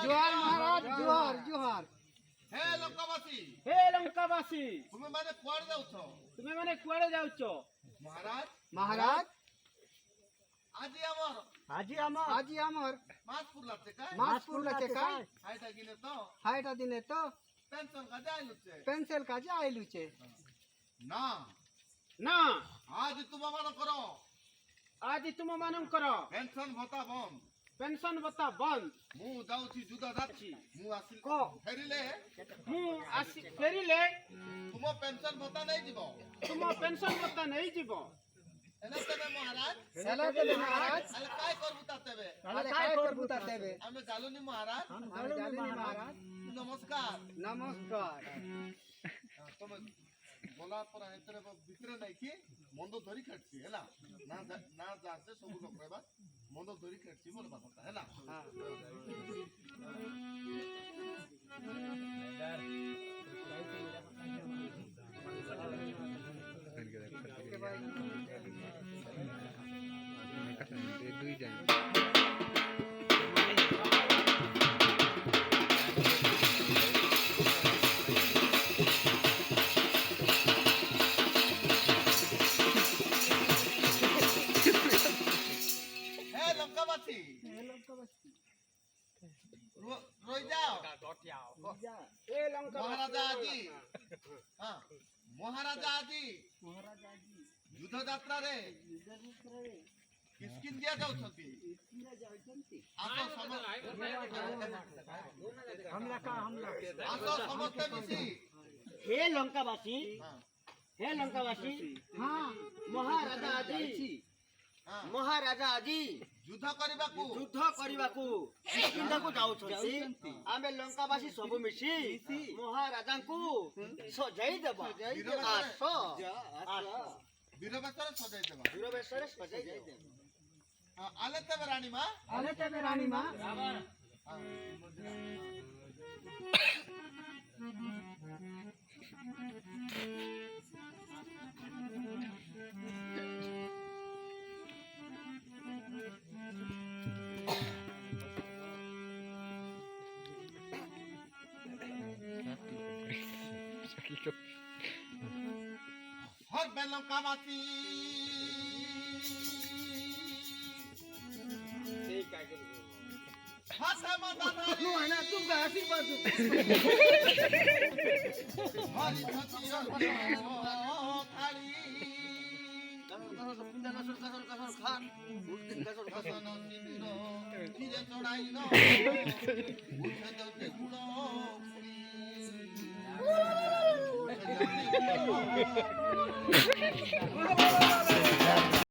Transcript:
জোহার মহারাজ, জোহার জোহার। হে লঙ্কাবাসী, হে লঙ্কাবাসী, তুমি মানে কুয়াড়ে যাচ্ছ? তুমি মানে কুয়াড়ে যাচ্ছ? মহারাজ, মহারাজ, আজি আমার আজি আমার মাছ পুরলাছে কাই মাছ পুরলাছে কাই হাইটা গিলে তো হাইটা দিনে তো পেনশন কাজে আইলুছে পেন্সিল কাজে আইলুছে না। না, আজ তুমি মানে করো আজ তুমি ମାନଙ୍କର পেনশন ভত্তা বন্ধ। পেনশন ভତ୍তা বন্ধ। ମୁଁ ଯାଉଛି ଯୁଦ୍ଧ ଯାଉଛି, ମୁଁ ଆସିଲି କହ। ଫେରିଲେ ମୁଁ ଆସି ଫେରିଲେ ତୁମ ପେନସନ ଭତ୍ତା ନେଇଯିବ। ତୁମ ପେନସନ ଭତ୍ତା ନେଇଯିବ। ହେଲେ ତେବେ ମହାରାଜ, ହେଲା ତେବେ ମହାରାଜ, ହେଲେ କାଇଁ କରିବୁ ତା ତେବେ? ତାହେଲେ କାଇ করবু তা তেবে? ଆମେ ଜାଲୁନି ମହାରାଜ। ଆମେ ଜାଣିନି ମହାରାଜ। ନମସ୍କାର। ନମସ୍କାର। ତମେ ଗଲା ପରେ ଏଥିରେ ଭିତରେ ନାଇଁ କି ମନ୍ଦ ଧରି ଖେଳିଛି ହେଲା ନା ନା ଯାସେ ସବୁ ଲୋକ କହିବା ମନ୍ଦ ଧରି ଖେଳିଛି ବୋଲବା କଥା ହେଲା। হে লঙ্কাবাসী, রই যাও। এ লঙ্কা মহারাজা আজি হ্যাঁ মহারাজা আজি যুদ্ধ যাত্রারে কিস্কিন্দিয়া যাଉଛନ୍ତି। ଆସ ସମସ୍ତେ ମିଶି হে লঙ্কাবাসী, ହଁ হে লঙ্কাবাসী, হ্যাঁ মহারাজা আজি, ହଁ ମହାରାଜା ଆଜି ଯୁଦ୍ଧ କରିବାକୁ ଯୁଦ୍ଧ କରିବାକୁ କିସ୍କିନ୍ଧାକୁ ଯାଉଛନ୍ତି। ଆମେ ଲଙ୍କାବାସୀ ସବୁ ମିଶି ମହାରାଜାଙ୍କୁ ସଜାଇ ଦେବା। ଆସ ଆସ, ବୀର ବେଶରେ ସଜାଇ ଦେବା। ବୀର ବେଶରେ ସଜାଇ ଦେବା। ଆଲେ ତେବେ ରାଣୀ ମା, ଆଲେ ତେବେ ରାଣୀ ମା, সর্বে লঙ্কাবাসী হাতে মাথা ধরি হরি সচির থালি কসন শিবির ধীরে চড়াইল উঠে যাতে গুণ পুরি